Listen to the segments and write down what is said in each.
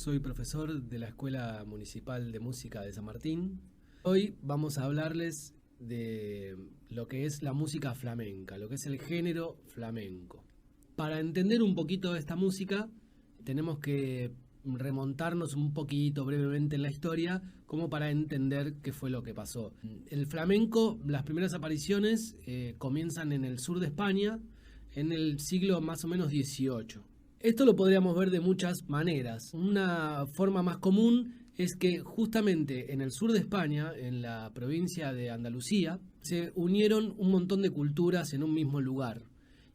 soy profesor de la Escuela Municipal de Música de San Martín. Hoy vamos a hablarles de lo que es la música flamenca, lo que es el género flamenco. Para entender un poquito de esta música, tenemos que remontarnos un poquito brevemente en la historia, como para entender qué fue lo que pasó. El flamenco, las primeras apariciones comienzan en el sur de España, en el siglo más o menos XVIII. Esto lo podríamos ver de muchas maneras. Una forma más común es que justamente en el sur de España, en la provincia de Andalucía, se unieron un montón de culturas en un mismo lugar.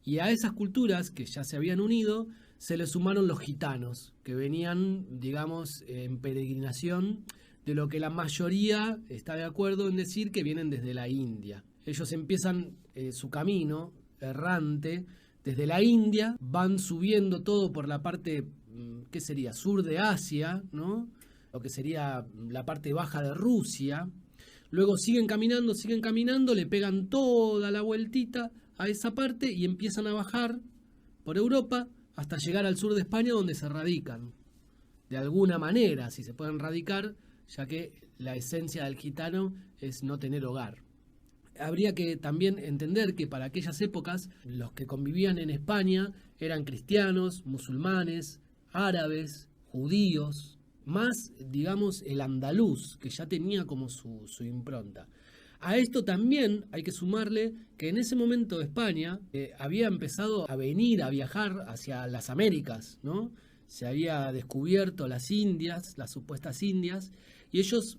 Y a esas culturas que ya se habían unido, se le sumaron los gitanos, que venían, digamos, en peregrinación de lo que la mayoría está de acuerdo en decir que vienen desde la India. Ellos empiezan su camino errante desde la India, van subiendo todo por la parte, ¿qué sería? Sur de Asia, ¿no? Lo que sería la parte baja de Rusia. Luego siguen caminando, le pegan toda la vueltita a esa parte y empiezan a bajar por Europa hasta llegar al sur de España, donde se radican. De alguna manera, si se pueden radicar, ya que la esencia del gitano es no tener hogar. Habría que también entender que para aquellas épocas los que convivían en España eran cristianos, musulmanes, árabes, judíos, más, digamos, el andaluz, que ya tenía como su impronta. A esto también hay que sumarle que en ese momento España había empezado a viajar hacia las Américas, ¿no? Se había descubierto las Indias, las supuestas Indias, y ellos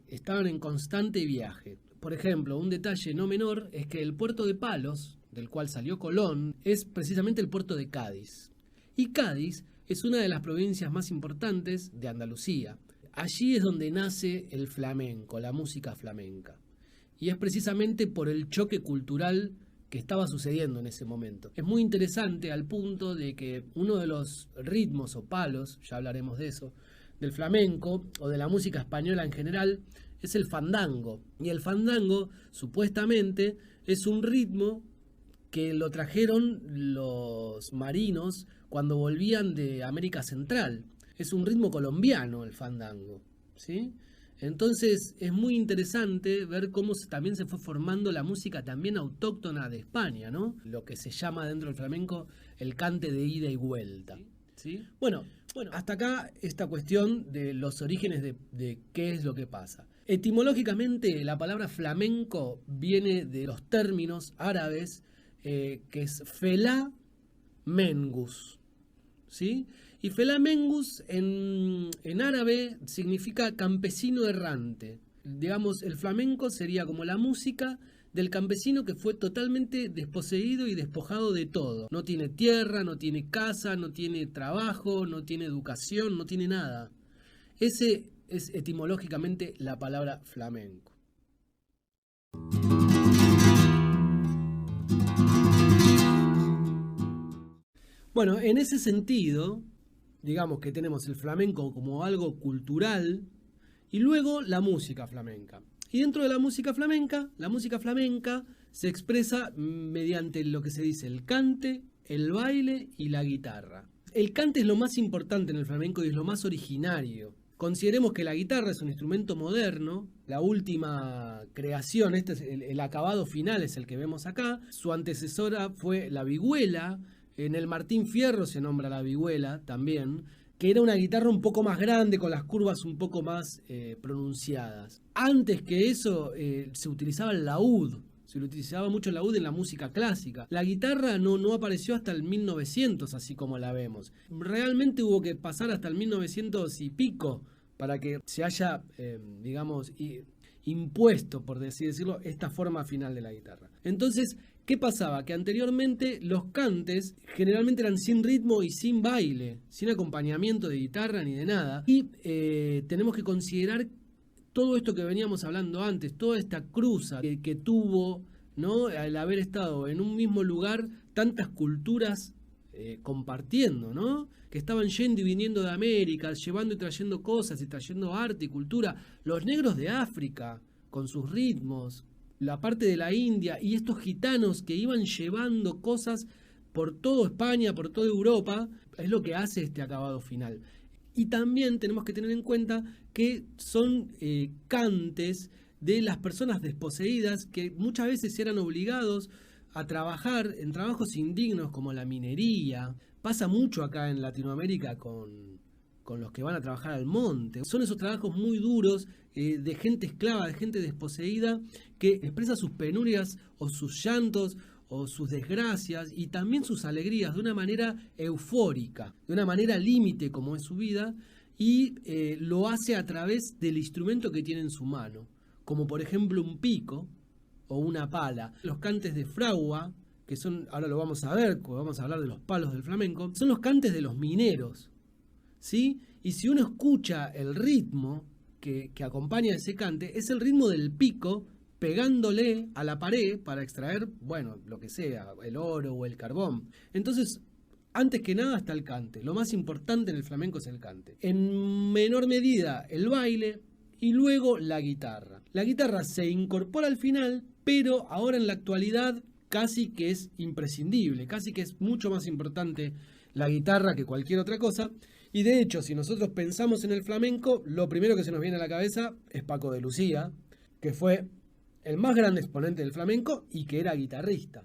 estaban en constante viaje. Por ejemplo, un detalle no menor es que el puerto de Palos, del cual salió Colón, es precisamente el puerto de Cádiz. Y Cádiz es una de las provincias más importantes de Andalucía. Allí es donde nace el flamenco, la música flamenca. Y es precisamente por el choque cultural que estaba sucediendo en ese momento. Es muy interesante al punto de que uno de los ritmos o palos, ya hablaremos de eso, del flamenco o de la música española en general, es el fandango. Y el fandango, supuestamente, es un ritmo que lo trajeron los marinos cuando volvían de América Central. Es un ritmo colombiano el fandango, ¿sí? Entonces es muy interesante ver cómo también se fue formando la música también autóctona de España, ¿no? Lo que se llama dentro del flamenco el cante de ida y vuelta, ¿sí? Bueno, hasta acá esta cuestión de los orígenes de qué es lo que pasa. Etimológicamente la palabra flamenco viene de los términos árabes que es felá mengus, ¿sí? Y felá mengus en árabe significa campesino errante. Digamos, el flamenco sería como la música del campesino que fue totalmente desposeído y despojado de todo. No tiene tierra, no tiene casa, no tiene trabajo, no tiene educación, no tiene nada. Ese es etimológicamente la palabra flamenco. Bueno, en ese sentido, digamos que tenemos el flamenco como algo cultural y luego la música flamenca. Y dentro de la música flamenca se expresa mediante lo que se dice el cante, el baile y la guitarra. El cante es lo más importante en el flamenco y es lo más originario. Consideremos que la guitarra es un instrumento moderno, la última creación, este es el acabado final es el que vemos acá. Su antecesora fue la vihuela. En el Martín Fierro se nombra la vihuela también, que era una guitarra un poco más grande, con las curvas un poco más pronunciadas. Antes que eso se utilizaba el laúd, se utilizaba mucho el laúd en la música clásica. La guitarra no apareció hasta el 1900, así como la vemos. Realmente hubo que pasar hasta el 1900 y pico para que se haya, digamos, impuesto, por así decirlo, esta forma final de la guitarra. Entonces, ¿qué pasaba? Que anteriormente los cantes generalmente eran sin ritmo y sin baile, sin acompañamiento de guitarra ni de nada. Y tenemos que considerar todo esto que veníamos hablando antes, toda esta cruza que tuvo, ¿no? Al haber estado en un mismo lugar tantas culturas compartiendo, ¿no? Que estaban yendo y viniendo de América, llevando y trayendo cosas y trayendo arte y cultura. Los negros de África, con sus ritmos, la parte de la India y estos gitanos que iban llevando cosas por toda España, por toda Europa, es lo que hace este acabado final. Y también tenemos que tener en cuenta que son cantes de las personas desposeídas que muchas veces eran obligados a trabajar en trabajos indignos como la minería. Pasa mucho acá en Latinoamérica con los que van a trabajar al monte. Son esos trabajos muy duros de gente esclava, de gente desposeída que expresa sus penurias o sus llantos o sus desgracias y también sus alegrías de una manera eufórica, de una manera límite como es su vida, y lo hace a través del instrumento que tiene en su mano, como por ejemplo un pico o una pala. Los cantes de fragua, que son, ahora lo vamos a ver, cuando vamos a hablar de los palos del flamenco, son los cantes de los mineros, ¿sí? Y si uno escucha el ritmo que acompaña ese cante, es el ritmo del pico pegándole a la pared para extraer, bueno, lo que sea, el oro o el carbón. Entonces, antes que nada está el cante. Lo más importante en el flamenco es el cante. En menor medida el baile y luego la guitarra. La guitarra se incorpora al final, pero ahora en la actualidad casi que es imprescindible, casi que es mucho más importante la guitarra que cualquier otra cosa. Y de hecho, si nosotros pensamos en el flamenco, lo primero que se nos viene a la cabeza es Paco de Lucía, que fue el más grande exponente del flamenco y que era guitarrista.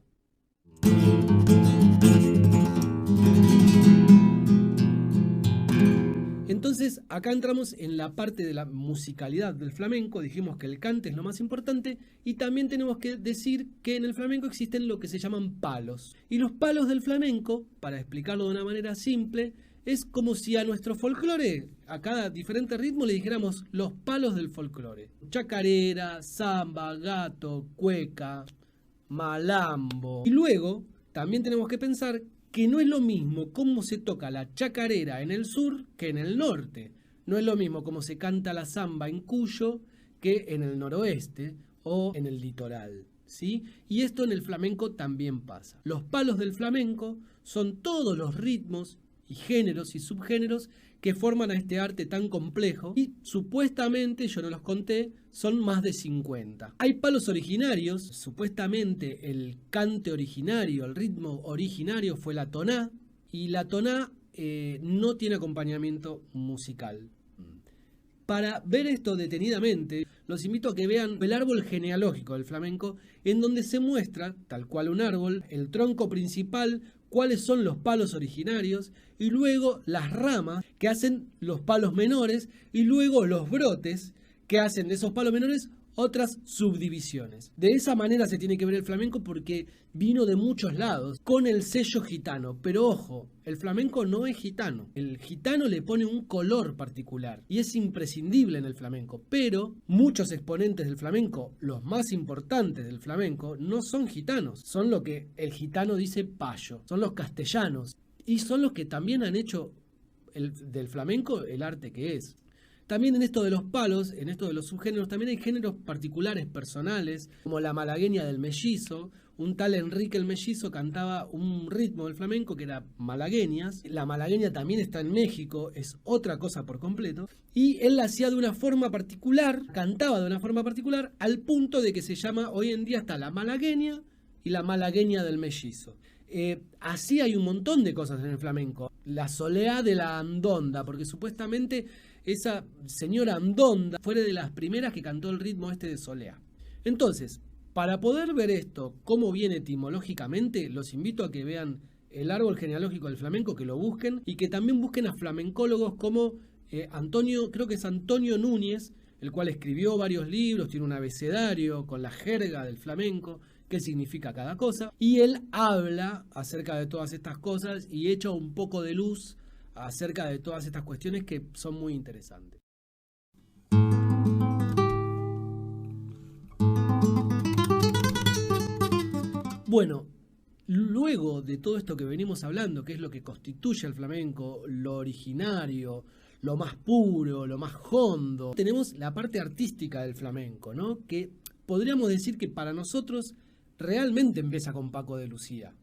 Entonces, acá entramos en la parte de la musicalidad del flamenco. Dijimos que el cante es lo más importante y también tenemos que decir que en el flamenco existen lo que se llaman palos. Y los palos del flamenco, para explicarlo de una manera simple, es como si a nuestro folclore, a cada diferente ritmo, le dijéramos los palos del folclore. Chacarera, samba, gato, cueca, malambo. Y luego también tenemos que pensar que no es lo mismo cómo se toca la chacarera en el sur que en el norte. No es lo mismo cómo se canta la samba en Cuyo que en el noroeste o en el litoral, ¿sí? Y esto en el flamenco también pasa. Los palos del flamenco son todos los ritmos y géneros y subgéneros que forman a este arte tan complejo y supuestamente, yo no los conté, son más de 50. Hay palos originarios, supuestamente el cante originario, el ritmo originario fue la toná, y la toná no tiene acompañamiento musical. Para ver esto detenidamente, los invito a que vean el árbol genealógico del flamenco, en donde se muestra, tal cual un árbol, el tronco principal, cuáles son los palos originarios y luego las ramas que hacen los palos menores y luego los brotes que hacen de esos palos menores otras subdivisiones. De esa manera se tiene que ver el flamenco porque vino de muchos lados con el sello gitano. Pero ojo, el flamenco no es gitano. El gitano le pone un color particular y es imprescindible en el flamenco. Pero muchos exponentes del flamenco, los más importantes del flamenco, no son gitanos. Son lo que el gitano dice payo. Son los castellanos. Y son los que también han hecho del flamenco el arte que es. También en esto de los palos, en esto de los subgéneros, también hay géneros particulares, personales, como la malagueña del mellizo. Un tal Enrique el Mellizo cantaba un ritmo del flamenco que era malagueñas. La malagueña también está en México, es otra cosa por completo. Y él la hacía de una forma particular, cantaba de una forma particular, al punto de que se llama hoy en día hasta la malagueña y la malagueña del mellizo. Así hay un montón de cosas en el flamenco. La soleá de la Andonda, porque supuestamente esa señora Andonda fue de las primeras que cantó el ritmo este de soleá. Entonces, para poder ver esto, cómo viene etimológicamente, los invito a que vean el árbol genealógico del flamenco, que lo busquen y que también busquen a flamencólogos como Antonio, creo que es Antonio Núñez, el cual escribió varios libros, tiene un abecedario con la jerga del flamenco, qué significa cada cosa, y él habla acerca de todas estas cosas y echa un poco de luz acerca de todas estas cuestiones que son muy interesantes. Bueno, luego de todo esto que venimos hablando, que es lo que constituye el flamenco, lo originario, lo más puro, lo más hondo, tenemos la parte artística del flamenco, ¿no? Que podríamos decir que para nosotros realmente empieza con Paco de Lucía.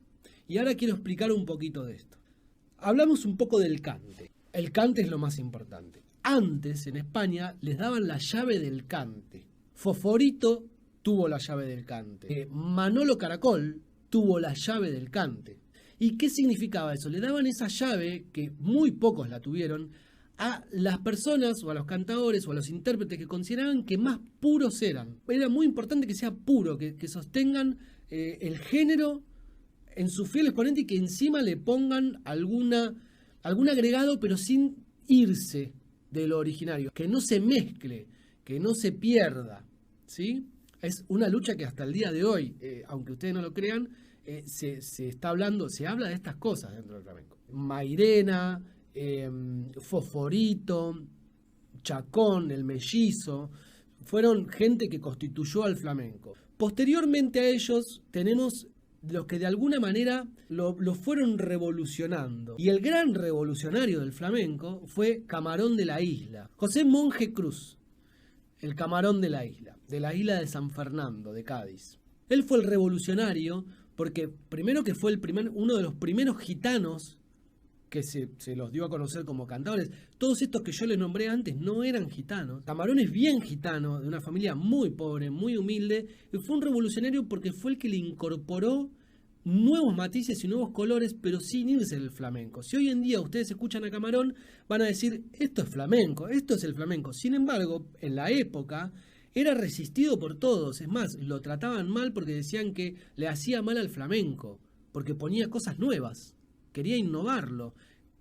Y ahora quiero explicar un poquito de esto. Hablamos un poco del cante. El cante es lo más importante. Antes, en España, les daban la llave del cante. Foforito tuvo la llave del cante. Manolo Caracol tuvo la llave del cante. ¿Y qué significaba eso? Le daban esa llave, que muy pocos la tuvieron, a las personas o a los cantadores o a los intérpretes que consideraban que más puros eran. Era muy importante que sea puro, que sostengan el género en su fiel exponente y que encima le pongan algún agregado, pero sin irse de lo originario, que no se mezcle, que no se pierda, ¿sí? Es una lucha que hasta el día de hoy, aunque ustedes no lo crean, se está hablando, se habla de estas cosas dentro del flamenco. Mairena, Fosforito, Chacón, el Mellizo, fueron gente que constituyó al flamenco. Posteriormente a ellos tenemos los que de alguna manera lo fueron revolucionando. Y el gran revolucionario del flamenco fue Camarón de la Isla, José Monje Cruz, el Camarón de la Isla de San Fernando, de Cádiz. Él fue el revolucionario porque primero que fue uno de los primeros gitanos que se los dio a conocer como cantadores. Todos estos que yo les nombré antes no eran gitanos. Camarón es bien gitano, de una familia muy pobre, muy humilde, y fue un revolucionario porque fue el que le incorporó nuevos matices y nuevos colores, pero sin irse del flamenco. Si hoy en día ustedes escuchan a Camarón, van a decir, esto es flamenco, esto es el flamenco. Sin embargo, en la época era resistido por todos. Es más, lo trataban mal porque decían que le hacía mal al flamenco, porque ponía cosas nuevas. Quería innovarlo,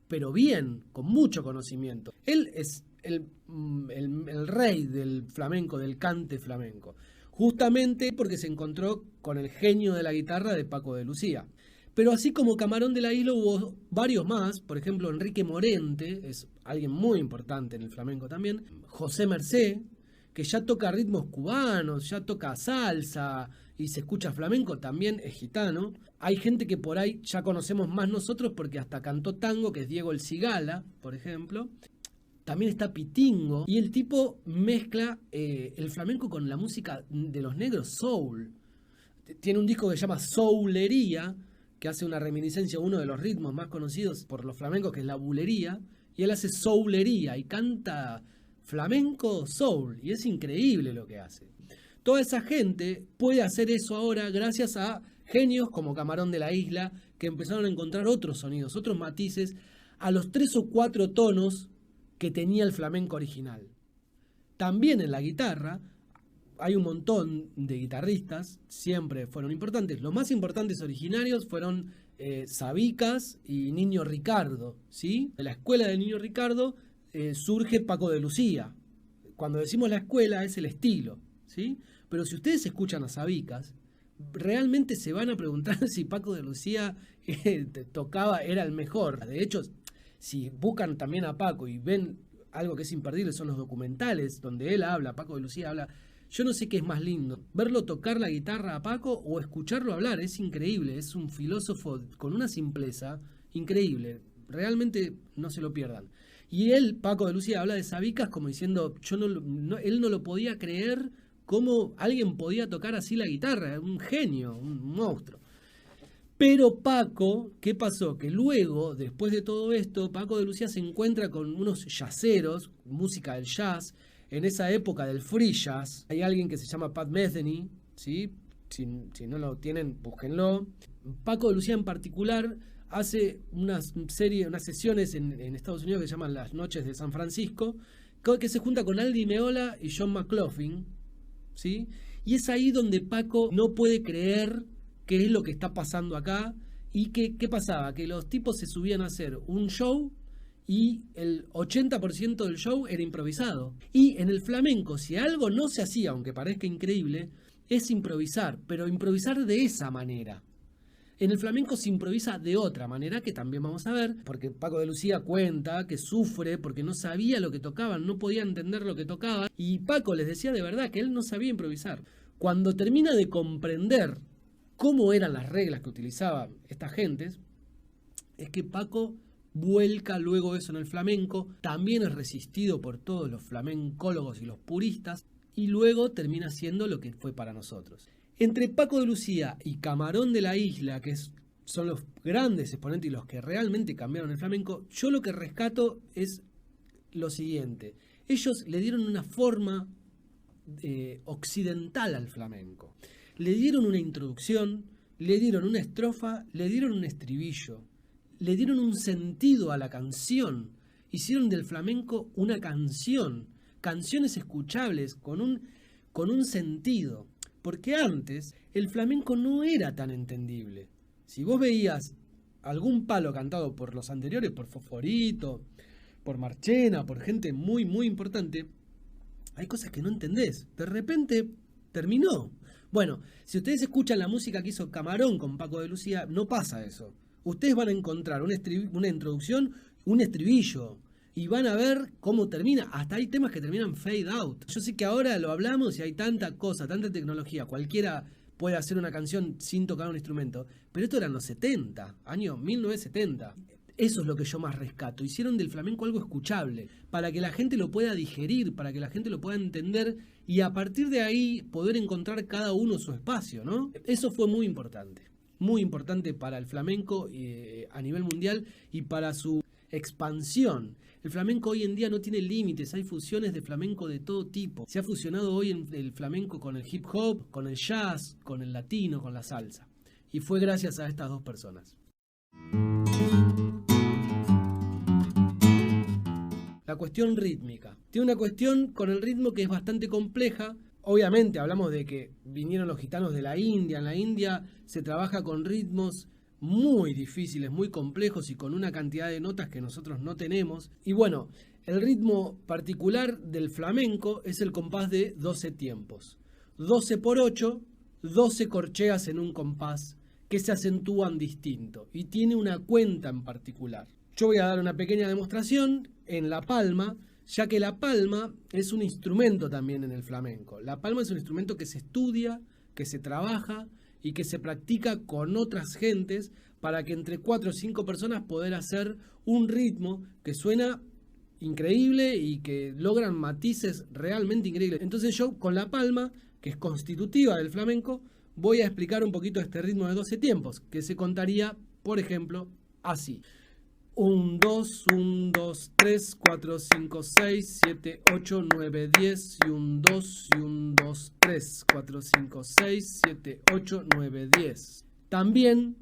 pero bien, con mucho conocimiento. Él es el rey del flamenco, del cante flamenco, justamente porque se encontró con el genio de la guitarra de Paco de Lucía. Pero así como Camarón de la Isla hubo varios más, por ejemplo Enrique Morente, es alguien muy importante en el flamenco también, José Mercé, que ya toca ritmos cubanos, ya toca salsa y se escucha flamenco, también es gitano. Hay gente que por ahí ya conocemos más nosotros porque hasta cantó tango, que es Diego El Cigala, por ejemplo. También está Pitingo, y el tipo mezcla el flamenco con la música de los negros, soul. Tiene un disco que se llama Soulería, que hace una reminiscencia a uno de los ritmos más conocidos por los flamencos, que es la bulería, y él hace soulería y canta flamenco soul, y es increíble lo que hace. Toda esa gente puede hacer eso ahora gracias a genios como Camarón de la Isla, que empezaron a encontrar otros sonidos, otros matices, a los 3 o 4 tonos que tenía el flamenco original. También en la guitarra hay un montón de guitarristas, siempre fueron importantes. Los más importantes originarios fueron Sabicas y Niño Ricardo, ¿sí? De la escuela de Niño Ricardo surge Paco de Lucía. Cuando decimos la escuela es el estilo, ¿sí? Pero si ustedes escuchan a Sabicas, realmente se van a preguntar si Paco de Lucía era el mejor. De hecho, si buscan también a Paco y ven algo que es imperdible, son los documentales donde él habla, Paco de Lucía habla. Yo no sé qué es más lindo, verlo tocar la guitarra a Paco o escucharlo hablar. Es increíble, es un filósofo con una simpleza increíble. Realmente no se lo pierdan. Y él, Paco de Lucía, habla de Sabicas como diciendo, él no lo podía creer cómo alguien podía tocar así la guitarra, un genio, un monstruo. Pero Paco, ¿qué pasó? Que luego, después de todo esto, Paco de Lucía se encuentra con unos jazzeros, música del jazz, en esa época del free jazz. Hay alguien que se llama Pat Metheny, ¿sí? Si no lo tienen, búsquenlo. Paco de Lucía en particular hace unas sesiones en Estados Unidos que se llaman Las Noches de San Francisco, que se junta con Aldi Meola y John McLaughlin, ¿sí? Y es ahí donde Paco no puede creer qué es lo que está pasando acá. Y ¿qué pasaba? Que los tipos se subían a hacer un show y el 80% del show era improvisado. Y en el flamenco, si algo no se hacía, aunque parezca increíble, es improvisar, pero improvisar de esa manera. En el flamenco se improvisa de otra manera, que también vamos a ver, porque Paco de Lucía cuenta que sufre porque no sabía lo que tocaban, no podía entender lo que tocaban, y Paco les decía de verdad que él no sabía improvisar. Cuando termina de comprender cómo eran las reglas que utilizaban estas gentes, es que Paco vuelca luego eso en el flamenco, también es resistido por todos los flamencólogos y los puristas, y luego termina siendo lo que fue para nosotros. Entre Paco de Lucía y Camarón de la Isla, que son los grandes exponentes y los que realmente cambiaron el flamenco, yo lo que rescato es lo siguiente. Ellos le dieron una forma occidental al flamenco. Le dieron una introducción, le dieron una estrofa, le dieron un estribillo, le dieron un sentido a la canción hicieron del flamenco una canción, canciones escuchables con un sentido. Porque antes el flamenco no era tan entendible. Si vos veías algún palo cantado por los anteriores, por Fosforito, por Marchena, por gente muy, muy importante, hay cosas que no entendés. De repente terminó. Bueno, si ustedes escuchan la música que hizo Camarón con Paco de Lucía, no pasa eso. Ustedes van a encontrar una introducción, un estribillo, y van a ver cómo termina. Hasta hay temas que terminan fade out. Yo sé que ahora lo hablamos y hay tanta cosa, tanta tecnología. Cualquiera puede hacer una canción sin tocar un instrumento. Pero esto eran los 70, año 1970. Eso es lo que yo más rescato. Hicieron del flamenco algo escuchable, para que la gente lo pueda digerir, para que la gente lo pueda entender y a partir de ahí poder encontrar cada uno su espacio, ¿no? Eso fue muy importante para el flamenco a nivel mundial y para su expansión. El flamenco hoy en día no tiene límites, hay fusiones de flamenco de todo tipo. Se ha fusionado hoy el flamenco con el hip hop, con el jazz, con el latino, con la salsa. Y fue gracias a estas dos personas. La cuestión rítmica. Tiene una cuestión con el ritmo que es bastante compleja. Obviamente hablamos de que vinieron los gitanos de la India. En la India se trabaja con ritmos muy difíciles, muy complejos y con una cantidad de notas que nosotros no tenemos. Y bueno, el ritmo particular del flamenco es el compás de 12 tiempos. 12 por 8, 12 corcheas en un compás que se acentúan distinto y tiene una cuenta en particular. Yo voy a dar una pequeña demostración en la palma, ya que la palma es un instrumento también en el flamenco. La palma es un instrumento que se estudia, que se trabaja y que se practica con otras gentes para que entre 4 o 5 personas poder hacer un ritmo que suena increíble y que logran matices realmente increíbles. Entonces yo con la palma, que es constitutiva del flamenco, voy a explicar un poquito este ritmo de 12 tiempos, que se contaría, por ejemplo, así. 1, 2, 1, 2, 3, 4, 5, 6, 7, 8, 9, 10 y 1, 2 y 1, 2, 3, 4, 5, 6, 7, 8, 9, 10. También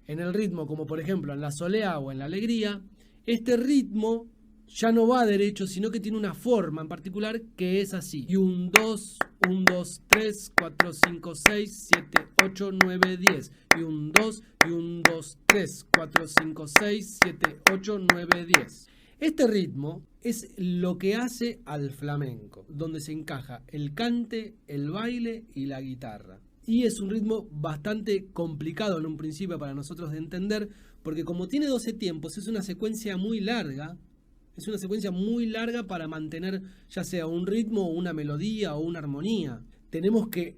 en el ritmo, como por ejemplo en la soleá o en la alegría, este ritmo ya no va derecho, sino que tiene una forma en particular que es así. Y 1, 2, 1, 2, 3, 4, 5, 6, 7, 8, 9, 10. Y 1, 2, y 1, 2, 3, 4, 5, 6, 7, 8, 9, 10. Este ritmo es lo que hace al flamenco, donde se encaja el cante, el baile y la guitarra. Y es un ritmo bastante complicado en un principio para nosotros de entender, porque como tiene 12 tiempos, es una secuencia muy larga. Es una secuencia muy larga para mantener ya sea un ritmo, o una melodía o una armonía. Tenemos que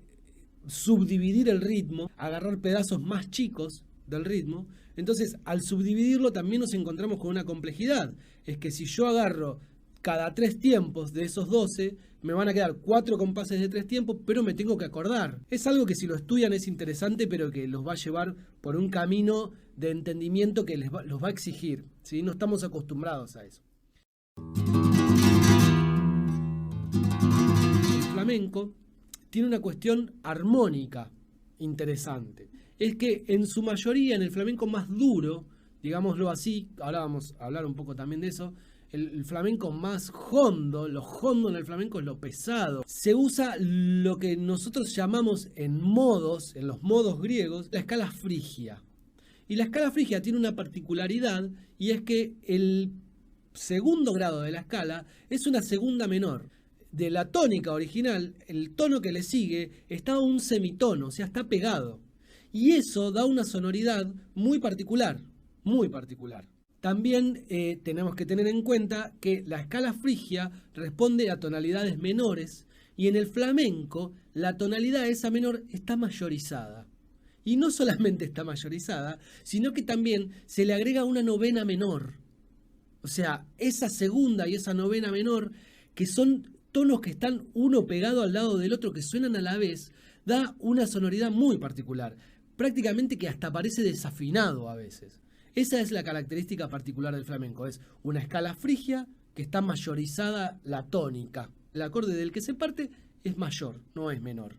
subdividir el ritmo, agarrar pedazos más chicos del ritmo. Entonces, al subdividirlo también nos encontramos con una complejidad. Es que si yo agarro cada 3 tiempos de esos 12, me van a quedar 4 compases de 3 tiempos, pero me tengo que acordar. Es algo que si lo estudian es interesante, pero que los va a llevar por un camino de entendimiento que los va a exigir, ¿sí? No estamos acostumbrados a eso. El flamenco tiene una cuestión armónica interesante. Es que en su mayoría, en el flamenco más duro, digámoslo así, ahora vamos a hablar un poco también de eso, el flamenco más hondo, lo hondo en el flamenco es lo pesado. Se usa lo que nosotros llamamos en los modos griegos, la escala frigia. Y la escala frigia tiene una particularidad y es que el segundo grado de la escala es una segunda menor. De la tónica original, el tono que le sigue está a un semitono, o sea, está pegado. Y eso da una sonoridad muy particular, muy particular. También tenemos que tener en cuenta que la escala frigia responde a tonalidades menores y en el flamenco la tonalidad esa menor está mayorizada. Y no solamente está mayorizada, sino que también se le agrega una novena menor. O sea, esa segunda y esa novena menor, que son tonos que están uno pegado al lado del otro, que suenan a la vez, da una sonoridad muy particular. Prácticamente que hasta parece desafinado a veces. Esa es la característica particular del flamenco. Es una escala frigia que está mayorizada la tónica. El acorde del que se parte es mayor, no es menor.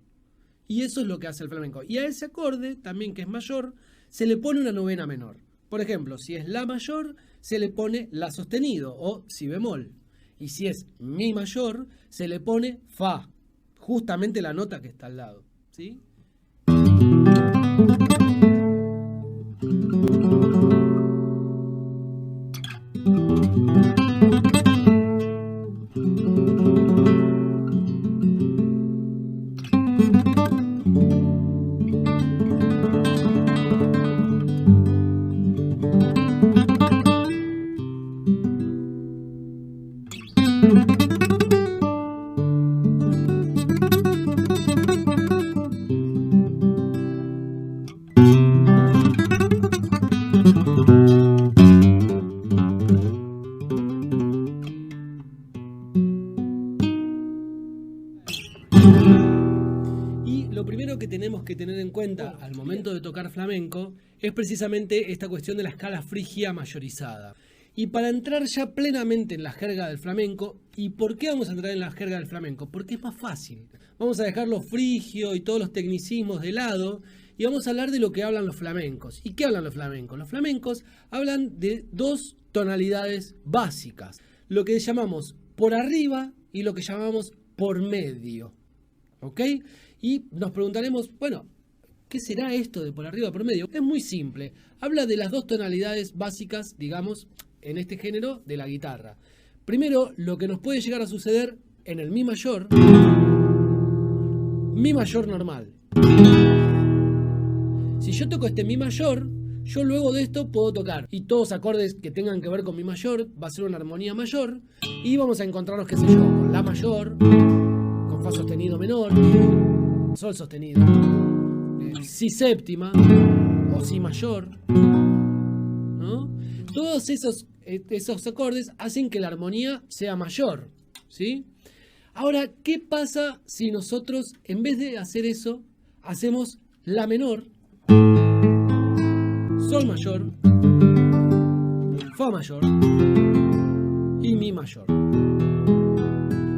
Y eso es lo que hace el flamenco. Y a ese acorde, también que es mayor, se le pone una novena menor. Por ejemplo, si es la mayor, se le pone la sostenido o si bemol. Y si es mi mayor, se le pone fa, justamente la nota que está al lado, ¿sí? Y lo primero que tenemos que tener en cuenta al momento de tocar flamenco es precisamente esta cuestión de la escala frigia mayorizada. Y para entrar ya plenamente en la jerga del flamenco, ¿y por qué vamos a entrar en la jerga del flamenco? Porque es más fácil. Vamos a dejar lo frigio y todos los tecnicismos de lado y vamos a hablar de lo que hablan los flamencos. ¿Y qué hablan los flamencos? Los flamencos hablan de dos tonalidades básicas, lo que llamamos por arriba y lo que llamamos por medio. ¿Ok? Y nos preguntaremos, bueno, ¿qué será esto de por arriba por medio? Es muy simple. Habla de las dos tonalidades básicas, digamos, en este género de la guitarra. Primero, lo que nos puede llegar a suceder en el mi mayor normal. Si yo toco este mi mayor, yo luego de esto puedo tocar. Y todos acordes que tengan que ver con mi mayor, va a ser una armonía mayor. Y vamos a encontrarnos, qué sé yo, con la mayor, con fa sostenido menor, sol sostenido, si séptima o si mayor, ¿no? Todos esos acordes hacen que la armonía sea mayor, ¿sí? Ahora, ¿qué pasa si nosotros, en vez de hacer eso, hacemos la menor, sol mayor, fa mayor y mi mayor?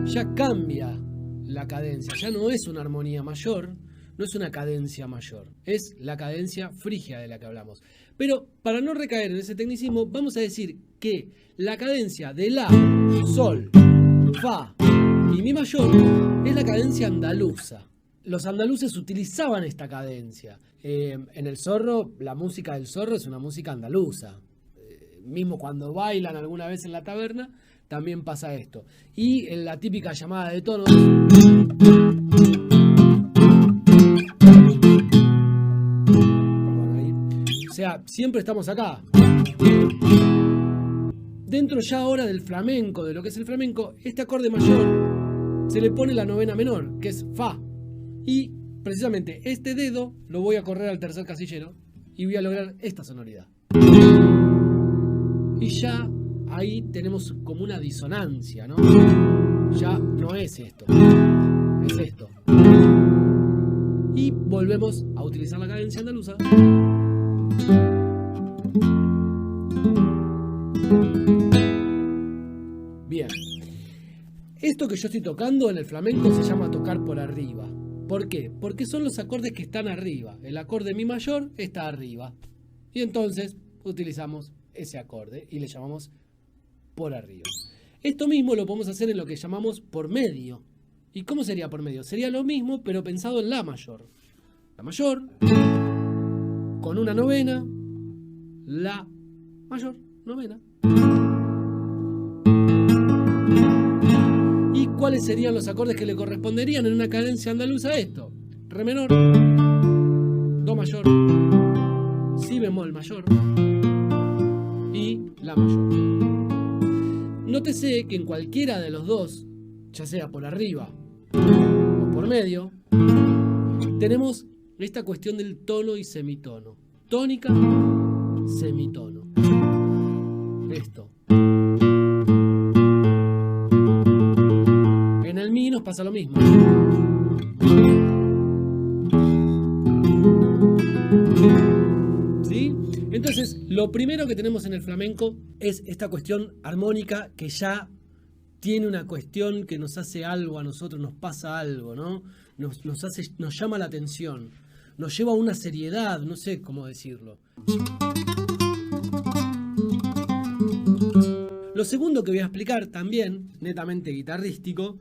Ya cambia la cadencia, ya no es una armonía mayor, no es una cadencia mayor, es la cadencia frigia de la que hablamos. Pero para no recaer en ese tecnicismo, vamos a decir que la cadencia de la, sol, fa y mi mayor es la cadencia andaluza. Los andaluces utilizaban esta cadencia. En el Zorro, la música del Zorro es una música andaluza. Mismo cuando bailan alguna vez en la taberna, también pasa esto. Y en la típica llamada de tonos, o sea, siempre estamos acá. Dentro ya ahora del flamenco, de lo que es el flamenco, este acorde mayor se le pone la novena menor, que es fa. Y precisamente este dedo lo voy a correr al tercer casillero y voy a lograr esta sonoridad. Y ya ahí tenemos como una disonancia, ¿no? Ya no es esto, es esto. Y volvemos a utilizar la cadencia andaluza. Bien. Esto que yo estoy tocando en el flamenco se llama tocar por arriba. ¿Por qué? Porque son los acordes que están arriba. El acorde mi mayor está arriba. Y entonces utilizamos ese acorde y le llamamos por arriba. Esto mismo lo podemos hacer en lo que llamamos por medio. ¿Y cómo sería por medio? Sería lo mismo, pero pensado en la mayor. La mayor, con una novena, la mayor, novena. ¿Y cuáles serían los acordes que le corresponderían en una cadencia andaluza a esto? Re menor, do mayor, si bemol mayor y la mayor. Nótese que en cualquiera de los dos, ya sea por arriba o por medio, tenemos esta cuestión del tono y semitono. Tónica, semitono. Esto. En el mi nos pasa lo mismo. ¿Sí? Entonces, lo primero que tenemos en el flamenco es esta cuestión armónica que ya tiene una cuestión que nos hace algo a nosotros, nos pasa algo, ¿no? Nos llama la atención, nos lleva a una seriedad, no sé cómo decirlo. Lo segundo que voy a explicar también, netamente guitarrístico,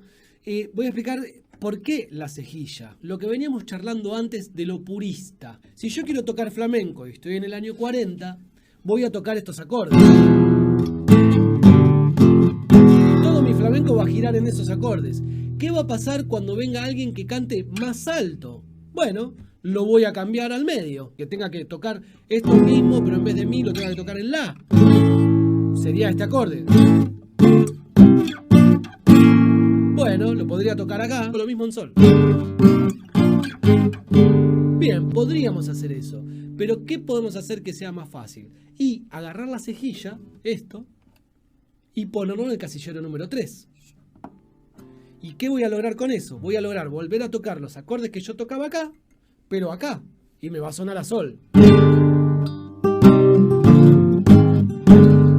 voy a explicar por qué la cejilla. Lo que veníamos charlando antes de lo purista. Si yo quiero tocar flamenco y estoy en el año 40, voy a tocar estos acordes. Todo mi flamenco va a girar en esos acordes. ¿Qué va a pasar cuando venga alguien que cante más alto? Bueno, lo voy a cambiar al medio, que tenga que tocar esto mismo, pero en vez de mi lo tenga que tocar en la. Sería este acorde. Bueno, lo podría tocar acá, lo mismo en sol. Bien, podríamos hacer eso, pero ¿qué podemos hacer que sea más fácil? Y agarrar la cejilla, esto, y ponerlo en el casillero número 3. ¿Y qué voy a lograr con eso? Voy a lograr volver a tocar los acordes que yo tocaba acá, pero acá, y me va a sonar a sol.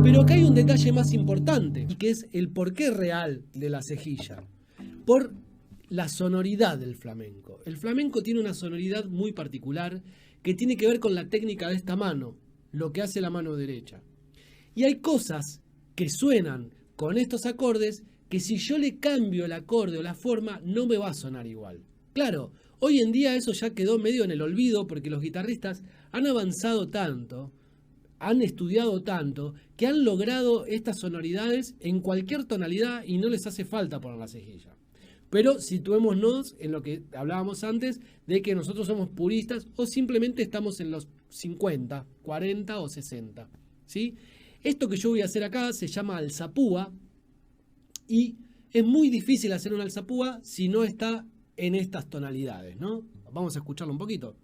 Pero acá hay un detalle más importante, y que es el porqué real de la cejilla. Por la sonoridad del flamenco. El flamenco tiene una sonoridad muy particular que tiene que ver con la técnica de esta mano, lo que hace la mano derecha. Y hay cosas que suenan con estos acordes que si yo le cambio el acorde o la forma, no me va a sonar igual. Claro, hoy en día eso ya quedó medio en el olvido porque los guitarristas han avanzado tanto, han estudiado tanto, que han logrado estas sonoridades en cualquier tonalidad y no les hace falta poner la cejilla. Pero situémonos en lo que hablábamos antes, de que nosotros somos puristas o simplemente estamos en los 50, 40 o 60. ¿Sí? Esto que yo voy a hacer acá se llama alzapúa y es muy difícil hacer una alzapúa si no está en estas tonalidades, ¿no? Vamos a escucharlo un poquito.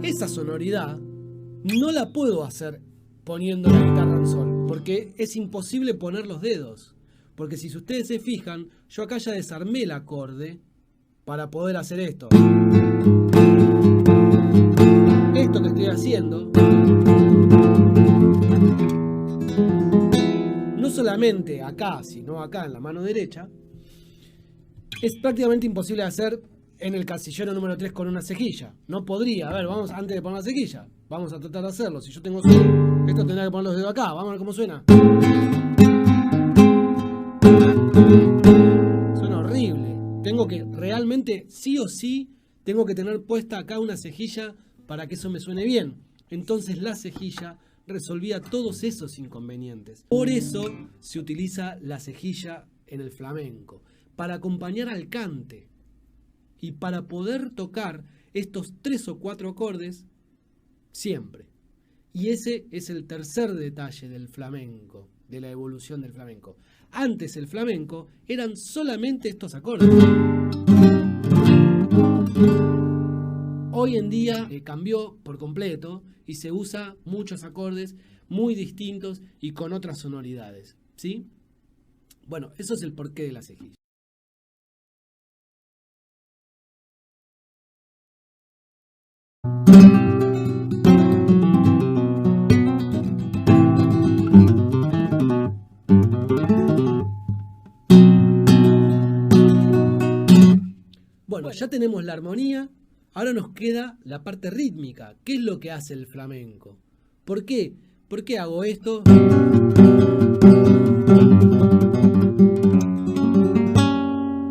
Esa sonoridad no la puedo hacer poniendo la guitarra en sol, porque es imposible poner los dedos. Porque si ustedes se fijan, yo acá ya desarmé el acorde para poder hacer esto. Esto que estoy haciendo, no solamente acá, sino acá en la mano derecha, es prácticamente imposible de hacer en el casillero número 3 con una cejilla. No podría. A ver, vamos, antes de poner la cejilla, vamos a tratar de hacerlo. Si yo tengo sol, esto tendrá que poner los dedos acá. Vamos a ver cómo suena. Suena horrible. Tengo que realmente, sí o sí, tengo que tener puesta acá una cejilla para que eso me suene bien. Entonces la cejilla resolvía todos esos inconvenientes. Por eso se utiliza la cejilla en el flamenco, para acompañar al cante y para poder tocar estos 3 o 4 acordes siempre. Y ese es el tercer detalle del flamenco, de la evolución del flamenco. Antes el flamenco eran solamente estos acordes. Hoy en día cambió por completo y se usa muchos acordes muy distintos y con otras sonoridades, ¿sí? Bueno, eso es el porqué de la cejilla. Bueno, ya tenemos la armonía, ahora nos queda la parte rítmica. ¿Qué es lo que hace el flamenco? ¿Por qué? ¿Por qué hago esto?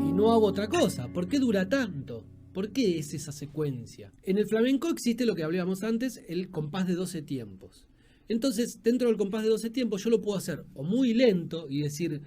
Y no hago otra cosa. ¿Por qué dura tanto? ¿Por qué es esa secuencia? En el flamenco existe lo que hablábamos antes, el compás de 12 tiempos. Entonces, dentro del compás de 12 tiempos, yo lo puedo hacer o muy lento y decir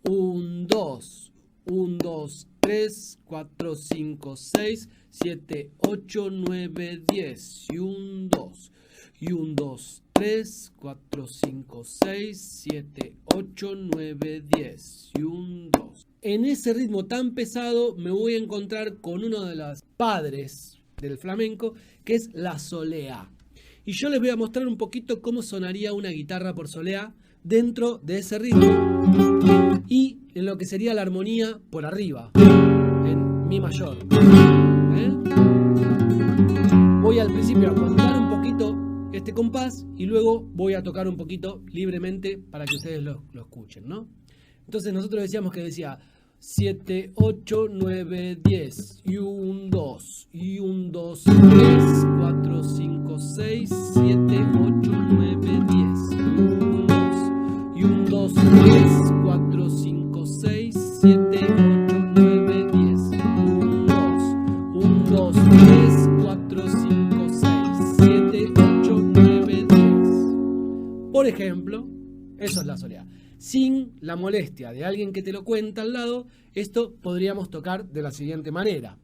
1, 2, 1, 2, 3, 4, 5, 6, 7, 8, 9, 10 y 1, 2 y 1, 2, 3, 4, 5, 6, 7, 8, 9, 10 y 1, 2. En ese ritmo tan pesado me voy a encontrar con uno de los padres del flamenco, que es la soleá. Y yo les voy a mostrar un poquito cómo sonaría una guitarra por soleá dentro de ese ritmo y en lo que sería la armonía por arriba, en mi mayor. Voy al principio a contar un poquito este compás y luego voy a tocar un poquito libremente para que ustedes lo escuchen, ¿no? Entonces nosotros decíamos que decía 7, 8, 9, 10 y un 2 y un 2, 3, 4, 5, 6, 7, 8, 9, 10 y un 2 y un 2, 3, 4, 5, 6, 7, 8, 9, 10 un 2, 3, 4, 5, 6, 7, 8, 9, 10. Por ejemplo, eso es la soleá. Sin la molestia de alguien que te lo cuenta al lado, esto podríamos tocar de la siguiente manera.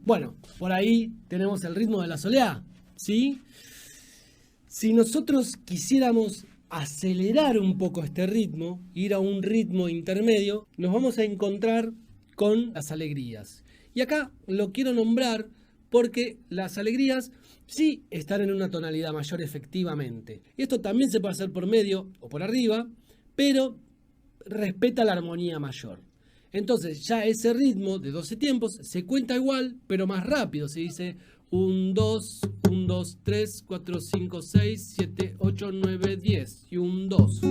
Bueno, por ahí tenemos el ritmo de la soleá, ¿sí? Si nosotros quisiéramos acelerar un poco este ritmo, ir a un ritmo intermedio, nos vamos a encontrar con las alegrías. Y acá lo quiero nombrar porque las alegrías sí están en una tonalidad mayor efectivamente. Y esto también se puede hacer por medio o por arriba, pero respeta la armonía mayor. Entonces ya ese ritmo de 12 tiempos se cuenta igual, pero más rápido. Se dice 1, 2, 1, 2, 3, 4, 5, 6, 7, 8, 9, 10 y 1, 2.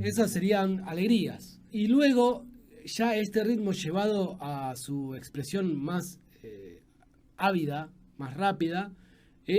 Esas serían alegrías. Y luego, ya este ritmo llevado a su expresión más ávida, más rápida,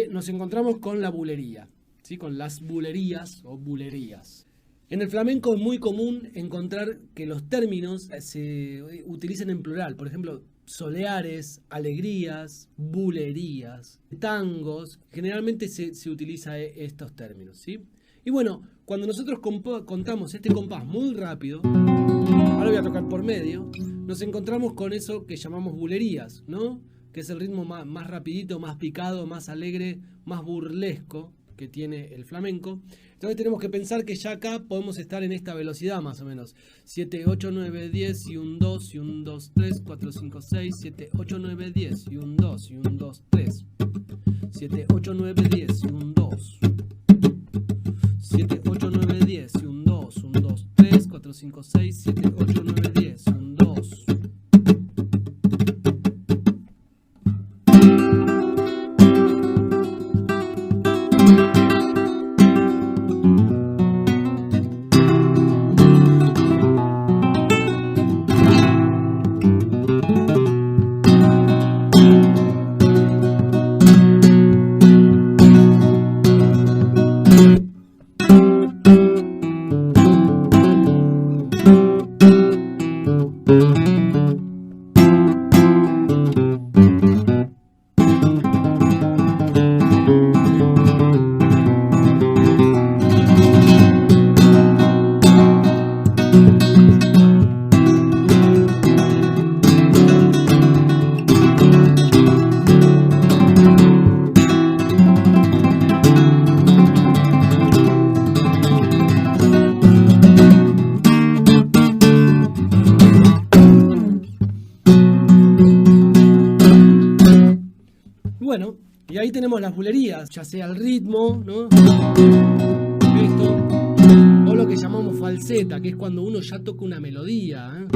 nos encontramos con la bulería, ¿sí? Con las bulerías o bulerías. En el flamenco es muy común encontrar que los términos se utilizan en plural. Por ejemplo, soleares, alegrías, bulerías, tangos. Generalmente se utiliza estos términos, ¿sí? Y bueno, cuando nosotros contamos este compás muy rápido, ahora voy a tocar por medio, nos encontramos con eso que llamamos bulerías, ¿no? Que es el ritmo más rapidito, más picado, más alegre, más burlesco que tiene el flamenco. Entonces tenemos que pensar que ya acá podemos estar en esta velocidad más o menos. 7, 8, 9, 10 y 1, 2 y 1, 2, 3, 4, 5, 6, 7, 8, 9, 10 y 1, 2 y 1, 2, 3. 7, 8, 9, 10 y 1, 2. 7, 8, 9, 10 y 1, 2, 1, 2, 3, 4, 5, 6, 7, 8, 9, 10, 1, 2. tenemos las bulerías, ya sea el ritmo, ¿no? Esto, o lo que llamamos falseta, que es cuando uno ya toca una melodía, ¿eh?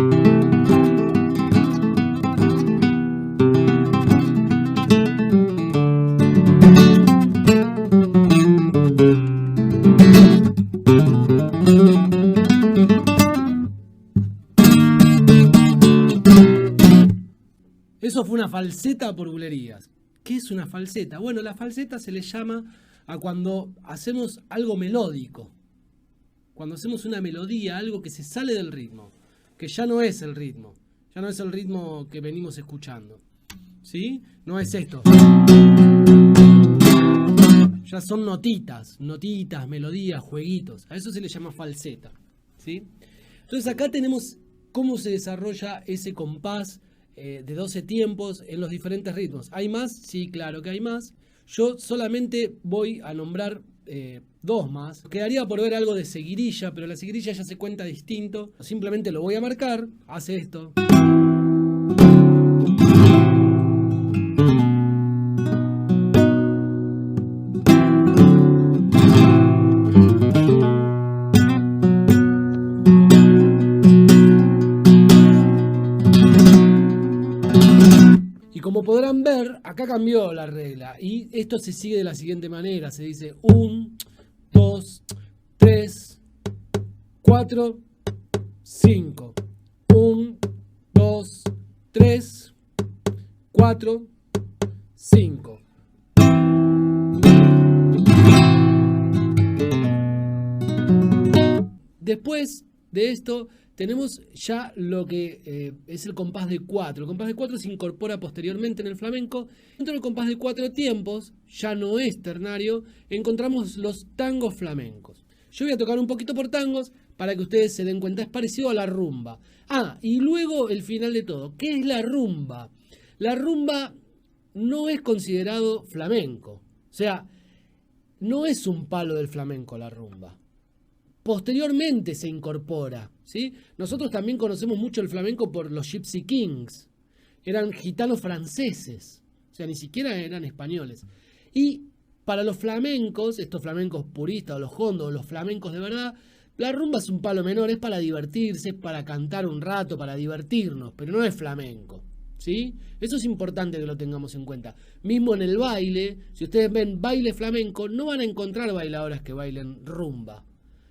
Eso fue una falseta por bulerías. ¿Qué es una falseta? Bueno, la falseta se le llama a cuando hacemos algo melódico. Cuando hacemos una melodía, algo que se sale del ritmo, que ya no es el ritmo. Ya no es el ritmo que venimos escuchando. ¿Sí? No es esto. Ya son notitas, melodías, jueguitos. A eso se le llama falseta. ¿Sí? Entonces acá tenemos cómo se desarrolla ese compás de 12 tiempos en los diferentes ritmos. ¿Hay más? Sí, claro que hay más. Yo solamente voy a nombrar 2 más. Quedaría por ver algo de seguirilla, pero la seguirilla ya se cuenta distinto. Simplemente lo voy a marcar. Hace esto. Como podrán ver, acá cambió la regla y esto se sigue de la siguiente manera. Se dice 1, 2, 3, 4, 5. 1, 2, 3, 4, 5. Después de esto tenemos ya lo que es el compás de 4. El compás de 4 se incorpora posteriormente en el flamenco. Dentro del compás de 4 tiempos, ya no es ternario, encontramos los tangos flamencos. Yo voy a tocar un poquito por tangos para que ustedes se den cuenta. Es parecido a la rumba. Y luego el final de todo. ¿Qué es la rumba? La rumba no es considerado flamenco. O sea, no es un palo del flamenco la rumba. Posteriormente se incorpora, ¿sí? Nosotros también conocemos mucho el flamenco por los Gypsy Kings. Eran gitanos franceses, o sea, ni siquiera eran españoles. Y para los flamencos, estos flamencos puristas o los hondos o los flamencos de verdad, la rumba es un palo menor, es para divertirse, es para cantar un rato, para divertirnos, pero no es flamenco, ¿sí? Eso es importante que lo tengamos en cuenta. Mismo en el baile, si ustedes ven baile flamenco, no van a encontrar bailadoras que bailen rumba.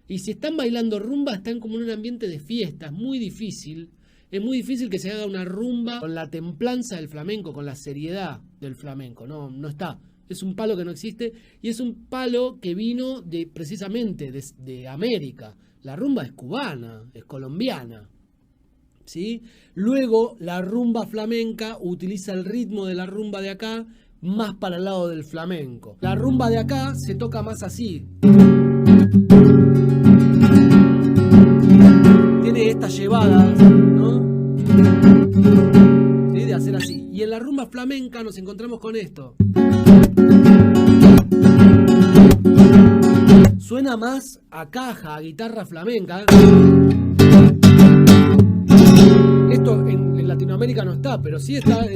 Y si están bailando rumba, están como en un ambiente de fiesta. Es muy difícil que se haga una rumba con la templanza del flamenco, con la seriedad del flamenco. No está. Es un palo que no existe y es un palo que vino precisamente de América. La rumba es cubana, es colombiana, ¿sí? Luego la rumba flamenca utiliza el ritmo de la rumba de acá más para el lado del flamenco. La rumba de acá se toca más así. Tiene estas llevadas, ¿no? ¿Sí? De hacer así. Y en la rumba flamenca nos encontramos con esto. Suena más a caja, a guitarra flamenca. Esto en Latinoamérica no está, pero sí está.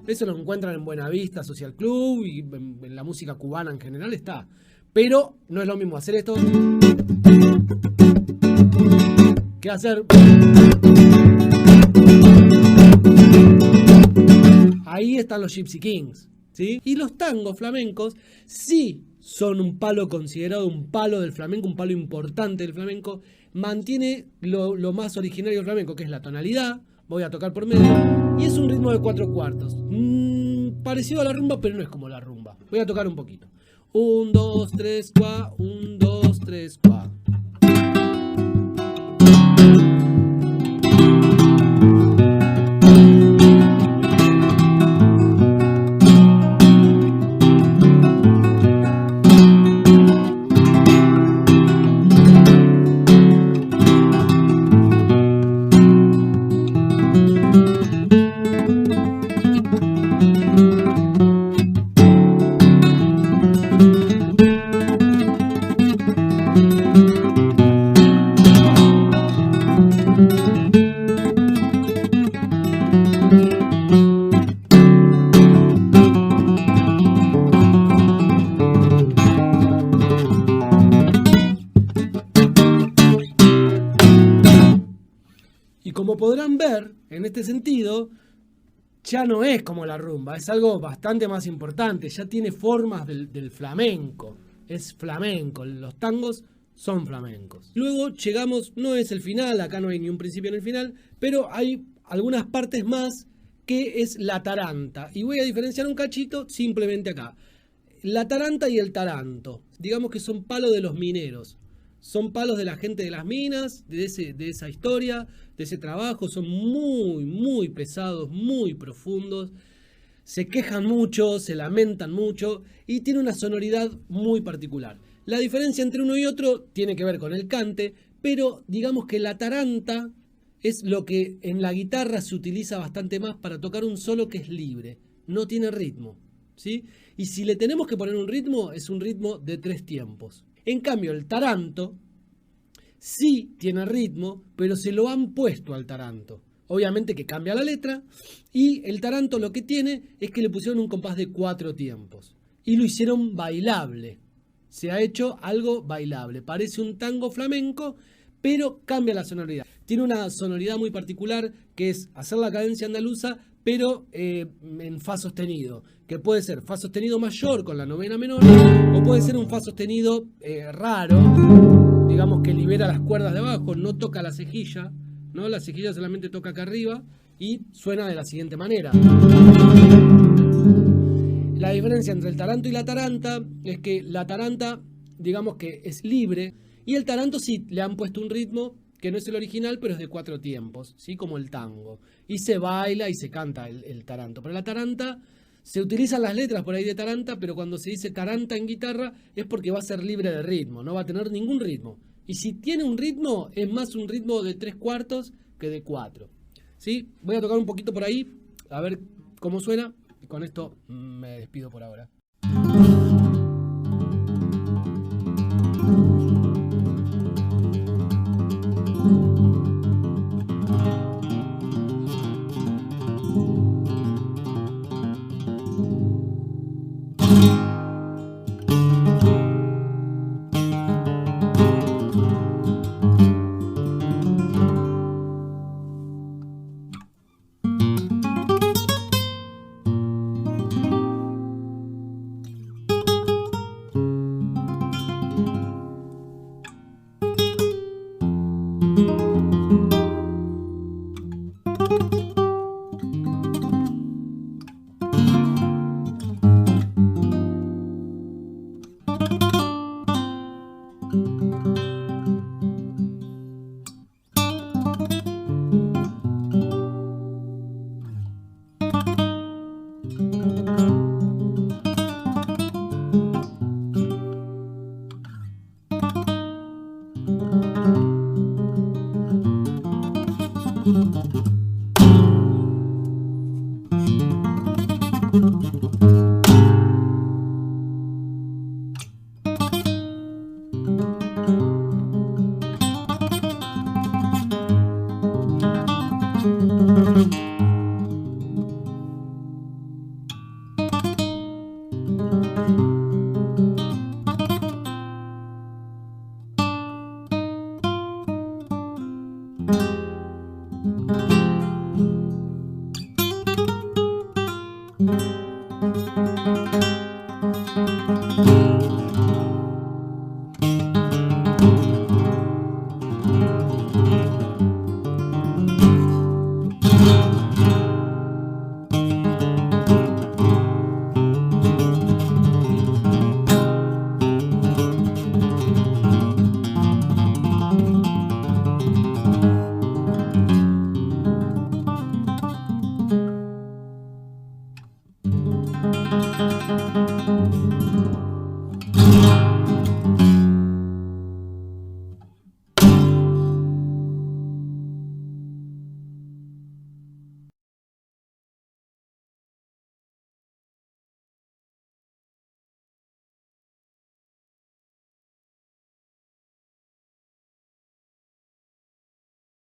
Eso lo encuentran en Buenavista Social Club y en la música cubana en general está. Pero no es lo mismo hacer esto que hacer. Ahí están los Gypsy Kings, ¿sí? Y los tangos flamencos sí son un palo considerado un palo del flamenco, un palo importante del flamenco. Mantiene lo más originario del flamenco, que es la tonalidad. Voy a tocar por medio. Y es un ritmo de 4/4. Parecido a la rumba, pero no es como la rumba. Voy a tocar un poquito. 1, 2, 3, 4. 1, 2, 3, 4. podrán ver, en este sentido, ya no es como la rumba, es algo bastante más importante, ya tiene formas del flamenco, es flamenco, los tangos son flamencos. Luego llegamos, no es el final, acá no hay ni un principio ni el final, pero hay algunas partes más que es la taranta, y voy a diferenciar un cachito simplemente acá. La taranta y el taranto, digamos que son palos de los mineros, son palos de la gente de las minas, de esa historia, de ese trabajo, son muy, muy pesados, muy profundos, se quejan mucho, se lamentan mucho y tiene una sonoridad muy particular. La diferencia entre uno y otro tiene que ver con el cante, pero digamos que la taranta es lo que en la guitarra se utiliza bastante más para tocar un solo que es libre, no tiene ritmo, ¿sí? Y si le tenemos que poner un ritmo, es un ritmo de 3 tiempos. En cambio, el taranto sí tiene ritmo, pero se lo han puesto al taranto. Obviamente que cambia la letra, y el taranto lo que tiene es que le pusieron un compás de 4 tiempos. Y lo hicieron bailable. Se ha hecho algo bailable. Parece un tango flamenco, pero cambia la sonoridad. Tiene una sonoridad muy particular, que es hacer la cadencia andaluza, pero en fa sostenido, que puede ser fa sostenido mayor con la novena menor, o puede ser un fa sostenido raro, digamos que libera las cuerdas de abajo, no toca la cejilla, ¿no? La cejilla solamente toca acá arriba y suena de la siguiente manera. La diferencia entre el taranto y la taranta es que la taranta, digamos que es libre, y el taranto sí le han puesto un ritmo que no es el original, pero es de 4 tiempos, ¿sí? Como el tango. Y se baila y se canta el taranto. Pero la taranta, se utilizan las letras por ahí de taranta, pero cuando se dice taranta en guitarra es porque va a ser libre de ritmo, no va a tener ningún ritmo. Y si tiene un ritmo, es más un ritmo de 3/4 que de 4. ¿Sí? Voy a tocar un poquito por ahí, a ver cómo suena. Y con esto me despido por ahora.